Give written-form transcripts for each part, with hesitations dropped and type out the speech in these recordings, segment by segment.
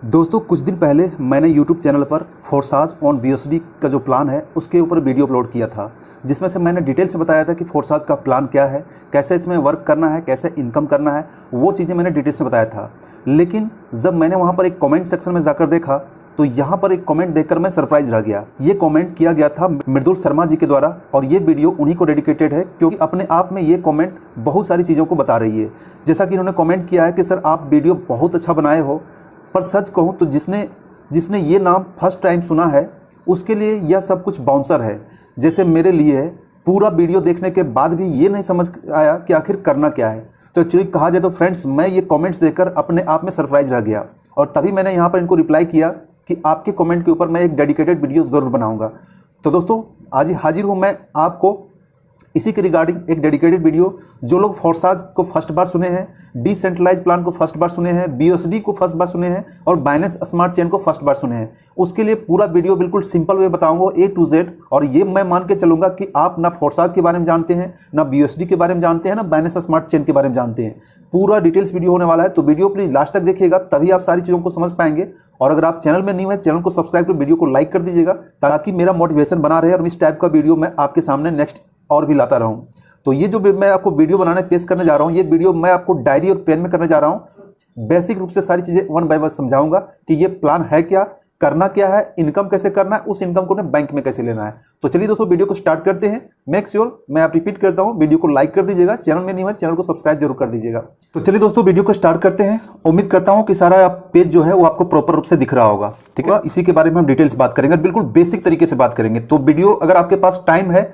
दोस्तों कुछ दिन पहले मैंने YouTube चैनल पर फोर्साज ऑन BUSD का जो प्लान है उसके ऊपर वीडियो अपलोड किया था, जिसमें से मैंने डिटेल्स में बताया था कि फोर्साज का प्लान क्या है, कैसे इसमें वर्क करना है, कैसे इनकम करना है, वो चीज़ें मैंने डिटेल्स में बताया था। लेकिन जब मैंने वहाँ पर एक कमेंट सेक्शन में जाकर देखा तो यहाँ पर एक कमेंट देखकर मैं सरप्राइज रह गया। ये कमेंट किया गया था मृदुल शर्मा जी के द्वारा और ये वीडियो उन्हीं को डेडिकेटेड है, क्योंकि अपने आप में ये कमेंट बहुत सारी चीज़ों को बता रही है। जैसा कि इन्होंने कमेंट किया है कि सर आप वीडियो बहुत अच्छा बनाए हो, पर सच कहूँ तो जिसने ये नाम फर्स्ट टाइम सुना है उसके लिए यह सब कुछ बाउंसर है, जैसे मेरे लिए है। पूरा वीडियो देखने के बाद भी ये नहीं समझ आया कि आखिर करना क्या है। तो एक्चुअली कहा जाए तो फ्रेंड्स, मैं ये कमेंट्स देखकर अपने आप में सरप्राइज रह गया और तभी मैंने यहाँ पर इनको रिप्लाई किया कि आपके कमेंट के ऊपर मैं एक डेडिकेटेड वीडियो ज़रूर बनाऊँगा। तो दोस्तों आज ही हाजिर हूँ मैं आपको इसी के रिगार्डिंग एक डेडिकेटेड वीडियो। जो लोग फोर्साज को फर्स्ट बार सुने हैं, डिसेंट्रलाइज प्लान को फर्स्ट बार सुने हैं, BUSD को फर्स्ट बार सुने हैं और बाइनेंस स्मार्ट चेन को फर्स्ट बार सुने हैं, उसके लिए पूरा वीडियो बिल्कुल सिंपल वे बताऊंगा A to Z। और ये मैं मान के चलूँगा कि आप ना फोर्साज के बारे में जानते हैं, ना BUSD के बारे में जानते हैं, ना बाइनेंस स्मार्ट चेन के बारे में जानते हैं। पूरा डिटेल्स वीडियो होने वाला है, तो वीडियो प्लीज लास्ट तक देखिएगा, तभी आप सारी चीज़ों को समझ पाएंगे। और अगर आप चैनल में न्यू है, चैनल को सब्सक्राइब कर वीडियो को लाइक कर दीजिएगा, ताकि मेरा मोटिवेशन बना रहे और इस टाइप का वीडियो मैं आपके सामने नेक्स्ट और भी लाता रहूं। तो ये जो मैं आपको वीडियो बनाने पेश करने जा रहा हूँ, ये वीडियो मैं आपको डायरी और पेन में करने जा रहा हूँ। बेसिक रूप से सारी चीज़ें वन बाय वन समझाऊंगा कि ये प्लान है क्या, करना क्या है, इनकम कैसे करना है, उस इनकम को ना बैंक में कैसे लेना है। तो चलिए दोस्तों वीडियो को स्टार्ट करते हैं। मेक श्योर मैं आप रिपीट करता हूँ, वीडियो को लाइक कर दीजिएगा, चैनल में नहीं है चैनल को सब्सक्राइब जरूर कर दीजिएगा। तो चलिए दोस्तों वीडियो को स्टार्ट करते हैं। उम्मीद करता हूँ कि सारा पेज जो है वो आपको प्रॉपर रूप से दिख रहा होगा, ठीक है। इसी के बारे में हम डिटेल्स बात करेंगे, बिल्कुल बेसिक तरीके से बात करेंगे। तो वीडियो अगर आपके पास टाइम है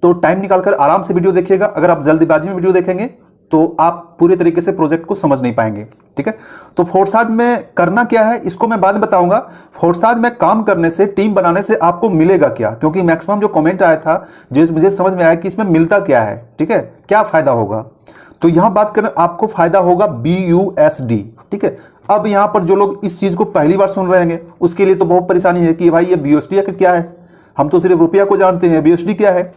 तो टाइम निकालकर आराम से वीडियो देखिएगा। अगर आप जल्दीबाजी में वीडियो देखेंगे तो आप पूरे तरीके से प्रोजेक्ट को समझ नहीं पाएंगे, ठीक है। तो फोर्साज में करना क्या है इसको मैं बाद में बताऊंगा। फोर्साज में काम करने से, टीम बनाने से आपको मिलेगा क्या, क्योंकि मैक्सिमम जो कमेंट आया था जो मुझे समझ में आया कि इसमें मिलता क्या है, ठीक है, क्या फायदा होगा। तो यहां बात करें, आपको फायदा होगा BUSD, ठीक है। अब यहां पर जो लोग इस चीज को पहली बार सुन रहे हैं उसके लिए तो बहुत परेशानी है कि भाई ये BUSD है क्या है, हम तो सिर्फ रुपया को जानते हैं, BUSD क्या है।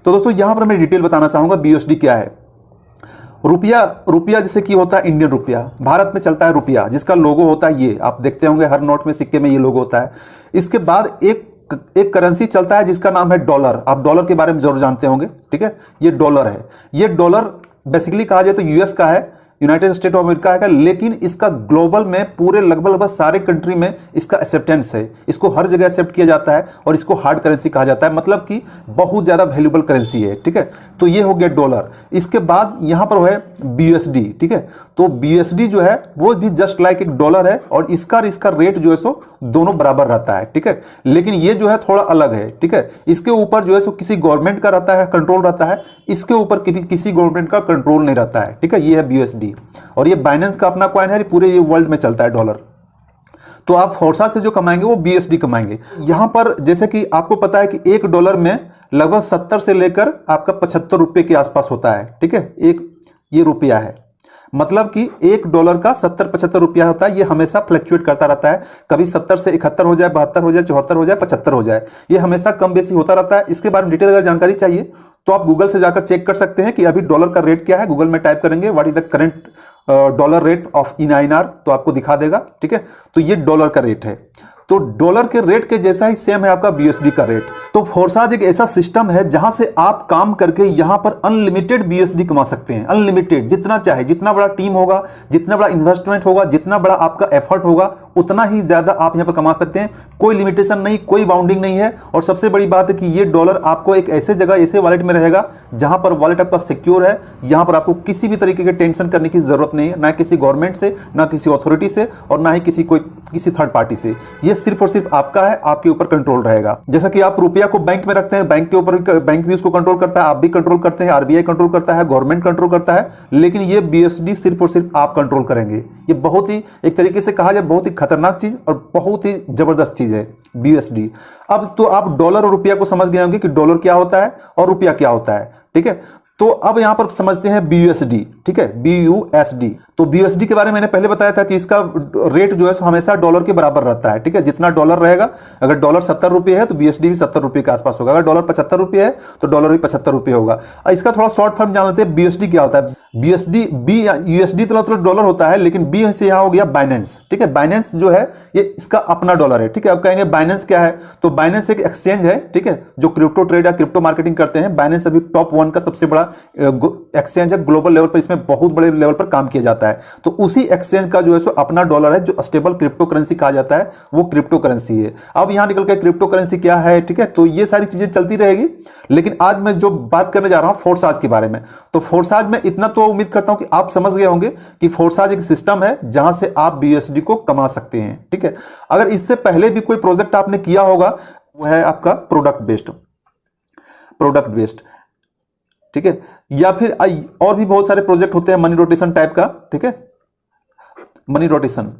तो दोस्तों यहां पर मैं डिटेल बताना चाहूंगा BUSD क्या है। रुपया जैसे कि होता है इंडियन रुपया, भारत में चलता है रुपया, जिसका लोगो होता है ये, आप देखते होंगे हर नोट में, सिक्के में ये लोगो होता है। इसके बाद एक करेंसी चलता है जिसका नाम है डॉलर। आप डॉलर के बारे में जरूर जानते होंगे, ठीक है। ये डॉलर है। ये डॉलर बेसिकली कहा जाए तो US का है, यूनाइटेड स्टेट ऑफ अमेरिका का, लेकिन इसका ग्लोबल में पूरे लगभग सारे कंट्री में इसका एक्सेप्टेंस है। इसको हर जगह एक्सेप्ट किया जाता है और इसको हार्ड करेंसी कहा जाता है, मतलब कि बहुत ज़्यादा वैल्यूबल करेंसी है, ठीक है। तो ये हो गया डॉलर। इसके बाद यहाँ पर है BUSD, ठीक है। तो BUSD जो है वो भी जस्ट लाइक एक डॉलर है और इसका रेट जो है सो दोनों बराबर रहता है, ठीक है। लेकिन ये जो है थोड़ा अलग है, ठीक है। इसके ऊपर जो है सो किसी गवर्नमेंट का रहता है, कंट्रोल रहता है, इसके ऊपर किसी गवर्नमेंट का कंट्रोल नहीं रहता है, ठीक है। ये है BUSD और ये बाइनेंस का अपना कॉइन है, पूरे ये वर्ल्ड में चलता है डॉलर। तो आप फोर्साज से जो कमाएंगे वो BUSD कमाएंगे। यहां पर जैसे कि आपको पता है कि $1 में लगभग 70 से लेकर आपका 75 रुपए के आसपास होता है, ठीक है। एक ये रुपया है, मतलब कि $1 का 70-75 रुपया होता है। ये हमेशा फ्लक्चुएट करता रहता है, कभी 70 से 71 हो जाए, 72 हो जाए, 74 हो जाए, 75 हो जाए, ये हमेशा कम बेसी होता रहता है। इसके बारे में डिटेल अगर जानकारी चाहिए तो आप गूगल से जाकर चेक कर सकते हैं कि अभी डॉलर का रेट क्या है। गूगल में टाइप करेंगे what is the current dollar rate of in INR, तो आपको दिखा देगा, ठीक है। तो ये डॉलर का रेट है। तो डॉलर के रेट के जैसा ही सेम है आपका BUSD का रेट। तो फोर्साज एक ऐसा सिस्टम है जहां से आप काम करके यहां पर अनलिमिटेड BUSD कमा सकते हैं, अनलिमिटेड, जितना चाहे। जितना बड़ा टीम होगा, जितना बड़ा इन्वेस्टमेंट होगा, जितना बड़ा आपका एफर्ट होगा, उतना ही ज्यादा आप यहां पर कमा सकते हैं। कोई लिमिटेशन नहीं, कोई बाउंडिंग नहीं है। और सबसे बड़ी बात है कि ये डॉलर आपको एक ऐसे जगह, ऐसे वॉलेट में रहेगा जहां पर वॉलेट आपका सिक्योर है। यहां पर आपको किसी भी तरीके के टेंशन करने की जरूरत नहीं है, ना किसी गवर्नमेंट से, ना किसी अथॉरिटी से, और ना ही किसी थर्ड पार्टी से। ये सिर्फ और सिर्फ आपका है, आपके ऊपर कंट्रोल रहेगा। जैसा कि आप रुपया को बैंक में रखते हैं, बैंक के ऊपर बैंक भी उसको कंट्रोल करता है, आप भी कंट्रोल करते हैं, RBI कंट्रोल करता है, गवर्नमेंट कंट्रोल करता है, लेकिन ये BUSD सिर्फ और सिर्फ आप कंट्रोल करेंगे। ये बहुत ही, एक तरीके से कहा जाए, बहुत ही खतरनाक चीज और बहुत ही जबरदस्त चीज है BUSD। अब तो आप डॉलर और रुपया को समझ गए होंगे कि डॉलर क्या होता है और रुपया क्या होता है, ठीक है। तो अब यहां पर समझते हैं BUSD। ठीक है, BUSD। तो BUSD के बारे में मैंने पहले बताया था कि इसका रेट जो है सो हमेशा डॉलर के बराबर रहता है, ठीक है। जितना डॉलर रहेगा, अगर डॉलर 70 रुपये है तो BUSD भी 70 रुपये के आसपास होगा। अगर डॉलर 75 रुपये है तो डॉलर भी 75 रुपये होगा। इसका थोड़ा शॉर्ट फॉर्म जान लेते हैं, BUSD क्या होता है। USD तो डॉलर होता है, लेकिन B से यहाँ हो गया बाइनेंस, ठीक है। बाइनेंस जो है ये इसका अपना डॉलर है, ठीक है। अब कहेंगे बाइनेंस क्या है, तो बाइनेंस एक एक्सचेंज है, ठीक है, जो क्रिप्टो ट्रेड या क्रिप्टो मार्केटिंग करते हैं। बाइनेंस अभी टॉप 1 का सबसे बड़ा एक्सचेंज है ग्लोबल लेवल पर, इसमें बहुत बड़े लेवल पर काम किया जाता है। तो उसी एक्सचेंज का जो है सो अपना डॉलर है, जो स्टेबल क्रिप्टो करेंसी कहा जाता है, वो क्रिप्टो करेंसी है। अब यहां निकल के क्रिप्टो करेंसी क्या है, ठीक है। तो ये सारी चीजें चलती रहेगी, लेकिन आज मैं जो बात करने जा रहा हूं फोर्साज के बारे में। तो फोर्साज में इतना तो उम्मीद करता हूं कि आप समझ गए होंगे कि फोर्साज एक सिस्टम है जहां से आप BUSD को कमा सकते हैं, ठीक है। अगर इससे पहले भी कोई प्रोजेक्ट आपने किया होगा, वो है आपका प्रोडक्ट बेस्ड, ठीक है। या फिर और भी बहुत सारे प्रोजेक्ट होते हैं मनी रोटेशन टाइप का, ठीक है, मनी रोटेशन,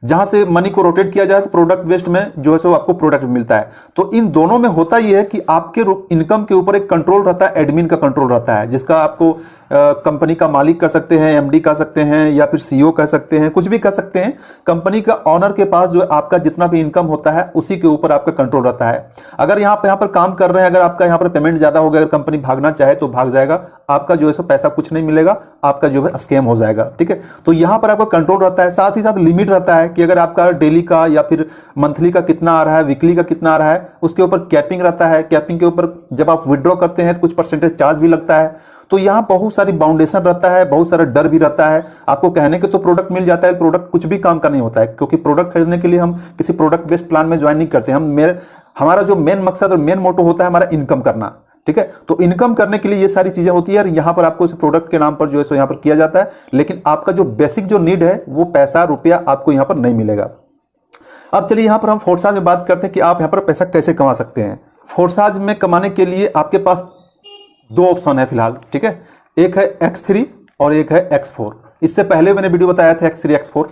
जहां से मनी को रोटेट किया जाए। तो प्रोडक्ट बेस्ड में जो है सो आपको प्रोडक्ट मिलता है। तो इन दोनों में होता यह है कि आपके इनकम के ऊपर एक कंट्रोल रहता है, एडमिन का कंट्रोल रहता है, जिसका आपको कंपनी का मालिक कह सकते हैं, MD कह सकते हैं, या फिर CEO कह सकते हैं, कुछ भी कह सकते हैं। कंपनी का ऑनर के पास जो आपका जितना भी इनकम होता है उसी के ऊपर आपका कंट्रोल रहता है। अगर यहाँ पर काम कर रहे हैं, अगर आपका यहाँ पर पेमेंट ज्यादा हो गया, अगर कंपनी भागना चाहे तो भाग जाएगा, आपका जो है सो पैसा कुछ नहीं मिलेगा, आपका जो है स्कैम हो जाएगा, ठीक है। तो यहाँ पर आपका कंट्रोल रहता है, साथ ही साथ लिमिट रहता है कि अगर आपका डेली का या फिर मंथली का कितना आ रहा है, वीकली का कितना आ रहा है, उसके ऊपर कैपिंग रहता है। कैपिंग के ऊपर जब आप विड्रॉ करते हैं तो कुछ परसेंटेज चार्ज भी लगता है। तो यहाँ बहुत सारी बाउंडेशन रहता है, बहुत सारा डर भी रहता है। आपको कहने के तो प्रोडक्ट मिल जाता है, प्रोडक्ट कुछ भी काम का नहीं होता है, क्योंकि प्रोडक्ट खरीदने के लिए हम किसी प्रोडक्ट बेस्ड प्लान में ज्वाइन नहीं करते। हमारा जो मेन मकसद और मेन मोटो होता है हमारा इनकम करना, ठीक है। तो इनकम करने के लिए ये सारी चीजें होती है, और यहाँ पर आपको इस प्रोडक्ट के नाम पर जो है सो यहाँ पर किया जाता है। लेकिन आपका जो बेसिक जो नीड है वो पैसा रुपया आपको यहाँ पर नहीं मिलेगा। अब चलिए यहाँ पर हम फोर्साज में बात करते हैं कि आप यहाँ पर पैसा कैसे कमा सकते हैं। फोर्साज में कमाने के लिए आपके पास 2 ऑप्शन है फिलहाल, ठीक है। एक है X3 और एक है X4। इससे पहले मैंने वीडियो बताया था X3 X4।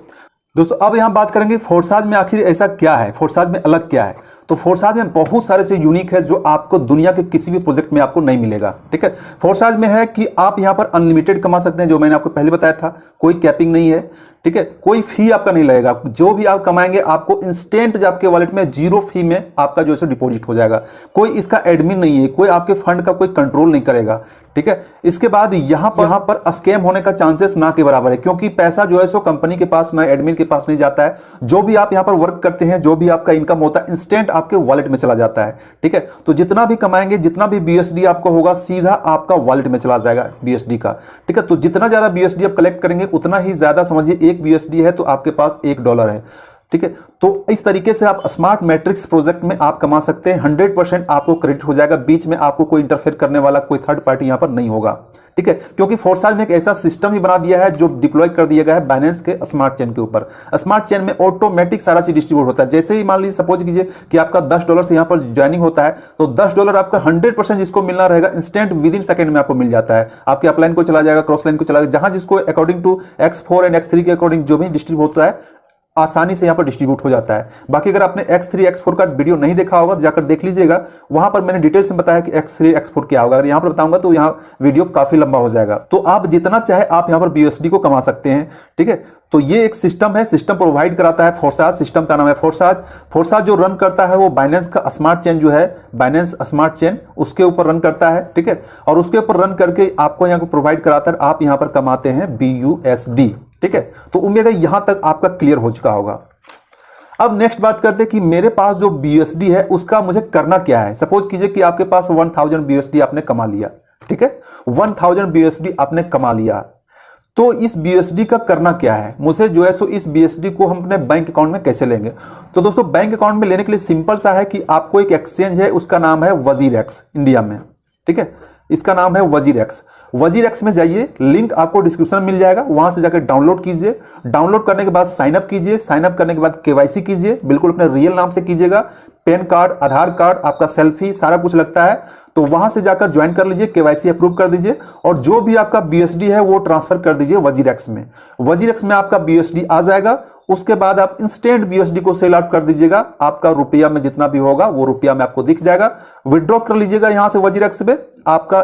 दोस्तों अब यहाँ बात करेंगे फोर्साज में आखिर ऐसा क्या है, फोर्साज में अलग क्या है। तो फोर्साज में बहुत सारे चीज यूनिक है जो आपको दुनिया के किसी भी प्रोजेक्ट में आपको नहीं मिलेगा, ठीक है। फोर्साज में है कि आप यहाँ पर अनलिमिटेड कमा सकते हैं, जो मैंने आपको पहले बताया था। कोई कैपिंग नहीं है, ठीक है। कोई फी आपका नहीं लगेगा, जो भी आप कमाएंगे आपको इंस्टेंट आपके वॉलेट में 0 फी में आपका जो है डिपॉजिट हो जाएगा। कोई इसका एडमिन नहीं है, कोई आपके फंड का कोई कंट्रोल नहीं करेगा, ठीक है। इसके बाद यहाँ पर स्कैम होने का चांसेस ना के बराबर है, क्योंकि पैसा जो है सो कंपनी के पास ना एडमिन के पास नहीं जाता है। जो भी आप यहाँ पर वर्क करते हैं, जो भी आपका इनकम होता है, इंस्टेंट आपके वॉलेट में चला जाता है, ठीक है। तो जितना भी कमाएंगे, जितना भी BUSD आपको होगा, सीधा आपका वॉलेट में चला जाएगा BUSD का, ठीक है। तो जितना ज्यादा BUSD आप कलेक्ट करेंगे उतना ही ज्यादा, समझिए 1 BUSD है तो आपके पास $1 है, ठीक है। तो इस तरीके से आप स्मार्ट मैट्रिक्स प्रोजेक्ट में आप कमा सकते हैं। 100% आपको क्रेडिट हो जाएगा, बीच में आपको कोई इंटरफेयर करने वाला कोई थर्ड पार्टी यहां पर नहीं होगा, ठीक है। क्योंकि फोर्साज ने एक ऐसा सिस्टम ही बना दिया है जो डिप्लॉय कर दिया गया है बाइनेंस के स्मार्ट चेन के ऊपर। स्मार्ट चेन में ऑटोमेटिक सारा चीज डिस्ट्रीब्यूट होता है। जैसे ही मान लीजिए सपोज कीजिए कि आपका $10 से यहां पर ज्वाइनिंग होता है, तो $10 आपका 100% जिसको मिलना रहेगा इंस्टेंट विदिन सेकंड में आपको मिल जाता है। आपके अपलाइन को चला जाएगा, क्रॉस लाइन को चला जाएगा, जहां जिसको according to X4 and X3 के अकॉर्डिंग जो भी डिस्ट्रीब्यूट होता है, आसानी से यहां पर डिस्ट्रीब्यूट हो जाता है। बाकी अगर आपने X3 X4 का वीडियो नहीं देखा होगा तो जाकर देख लीजिएगा, वहां पर मैंने डिटेल से बताया कि X3 X4 क्या होगा। अगर यहां पर बताऊंगा तो यहां वीडियो काफी लंबा हो जाएगा। तो आप जितना चाहे आप यहां पर BUSD को कमा सकते हैं, ठीक है। तो ये एक सिस्टम है, सिस्टम प्रोवाइड कराता है फोर्साज। सिस्टम का नाम है फोर्साज। फोर्साज जो रन करता है वो बाइनेंस का स्मार्ट चेन जो है, बाइनेंस स्मार्ट चेन, उसके ऊपर रन करता है, ठीक है। और उसके ऊपर रन करके आपको यहाँ को प्रोवाइड कराता है, आप यहाँ पर कमाते हैं BUSD, ठीक है। तो उम्मीद है यहां तक आपका क्लियर हो चुका होगा। अब नेक्स्ट बात करते हैं कि मेरे पास जो BUSD है उसका मुझे करना क्या है। सपोज कीजिए कि आपके पास 1000 BUSD आपने कमा लिया, ठीक है। 1000 BUSD आपने कमा लिया, तो इस BUSD का करना क्या है, मुझे जो है सो इस BUSD को हम अपने बैंक अकाउंट में कैसे लेंगे। तो दोस्तों बैंक अकाउंट में लेने के लिए सिंपल सा है कि आपको एक एक्सचेंज है, उसका नाम है WazirX इंडिया में, ठीक है। इसका नाम है WazirX। WazirX में जाइए, लिंक आपको डिस्क्रिप्शन में मिल जाएगा, वहां से जाकर डाउनलोड कीजिए। डाउनलोड करने के बाद साइन अप कीजिए, साइन अप करने के बाद KYC कीजिए, बिल्कुल अपने रियल नाम से कीजिएगा। पैन कार्ड, आधार कार्ड, आपका सेल्फी, सारा कुछ लगता है। तो वहां से जाकर ज्वाइन कर लीजिए, KYC अप्रूव कर दीजिए, और जो भी आपका BUSD है वो ट्रांसफर कर दीजिए WazirX में। WazirX में आपका BUSD आ जाएगा। उसके बाद आप इंस्टेंट BUSD को सेल आउट कर दीजिएगा। आपका रुपया में जितना भी होगा वो रुपया में आपको दिख जाएगा। विड्रॉ कर लीजिएगा यहां से WazirX में। आपका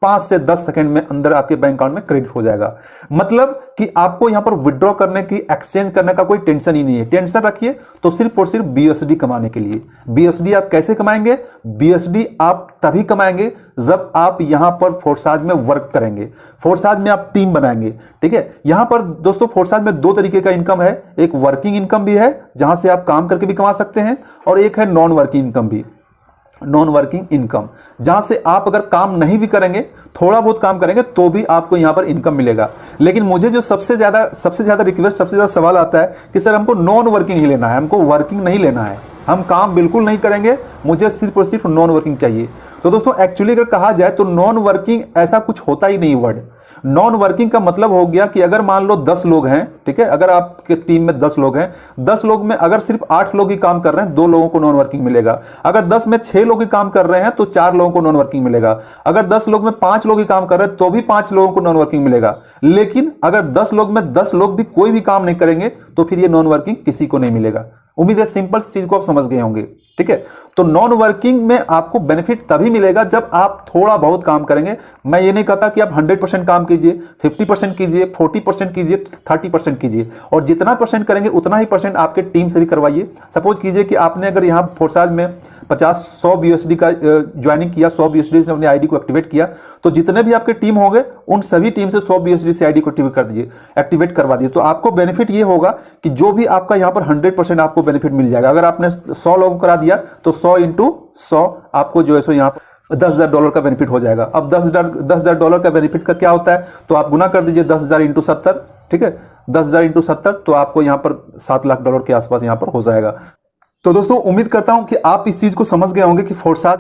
5 से 10 सेकंड में अंदर आपके बैंक अकाउंट में क्रेडिट हो जाएगा। मतलब कि आपको यहां पर विड्रॉ करने की, एक्सचेंज करने का कोई टेंशन ही नहीं है। टेंशन रखिए तो सिर्फ और सिर्फ BUSD कमाने के लिए। BUSD आप कैसे कमाएंगे? BUSD आप तभी कमाएंगे जब आप यहां पर फोर्साज में वर्क करेंगे, फोर्साज में आप टीम बनाएंगे। ठीक है, यहां पर दोस्तों फोर्साज में 2 तरीके का इनकम है। एक वर्किंग इनकम भी है जहां से आप काम करके भी कमा सकते हैं, और एक है नॉन वर्किंग इनकम भी, नॉन वर्किंग इनकम, जहां से आप अगर काम नहीं भी करेंगे, थोड़ा बहुत काम करेंगे तो भी आपको यहां पर इनकम मिलेगा। लेकिन मुझे जो सबसे ज्यादा रिक्वेस्ट, सबसे ज्यादा सवाल आता है कि सर हमको नॉन वर्किंग ही लेना है, हमको वर्किंग नहीं लेना है, हम काम बिल्कुल नहीं करेंगे, मुझे सिर्फ और सिर्फ नॉन वर्किंग चाहिए। तो दोस्तों एक्चुअली अगर कहा जाए तो नॉन वर्किंग ऐसा कुछ होता ही नहीं। वर्ड नॉन वर्किंग का मतलब हो गया कि अगर मान लो 10 लोग हैं, ठीक है, अगर आपके टीम में 10 लोग हैं, 10 लोग में अगर सिर्फ 8 लोग ही काम कर रहे हैं, 2 लोगों को नॉन वर्किंग मिलेगा। अगर 10 में 6 लोग ही काम कर रहे हैं तो 4 लोगों को नॉन वर्किंग मिलेगा। अगर 10 लोग में 5 लोग ही काम कर रहे हैं तो भी 5 लोगों को नॉन वर्किंग मिलेगा। लेकिन अगर 10 लोग में 10 लोग भी कोई भी काम नहीं करेंगे तो फिर ये नॉन वर्किंग किसी को नहीं मिलेगा। उम्मीद है सिंपल चीज को आप समझ गए होंगे। ठीक है, तो नॉन वर्किंग में आपको बेनिफिट तभी मिलेगा जब आप थोड़ा बहुत काम करेंगे। मैं ये नहीं कहता कि आप 100% काम कीजिए, 50% कीजिए, 40% कीजिए, 30% कीजिए, और जितना परसेंट करेंगे उतना ही परसेंट आपके टीम से भी करवाइए। सपोज कीजिए कि आपने अगर यहाँ फोर्साज में 50-100 BUSD का ज्वाइनिंग किया, 100 BUSD से अपनी आईडी को एक्टिवेट किया, तो जितने भी आपके टीम होंगे उन सभी टीम से 100 BUSD से आईडी को एक्टिवेट कर दीजिए, एक्टिवेट करवा दीजिए। तो आपको बेनिफिट ये होगा कि जो भी आपका यहाँ पर 100% आपको बेनिफिट मिल जाएगा। अगर आपने 100 लोगों को करा दिया तो 100 × 100 आपको जो है सो यहाँ पर $10,000 का बेनिफिट हो जाएगा। अब $10,000 का बेनिफिट का क्या होता है, तो आप गुना कर दीजिए 10,000 × 70। ठीक है, 10,000 × 70 तो आपको यहाँ पर $7 लाख के आसपास यहाँ पर हो जाएगा। तो दोस्तों उम्मीद करता हूं कि आप इस चीज को समझ गए होंगे कि फोर्साज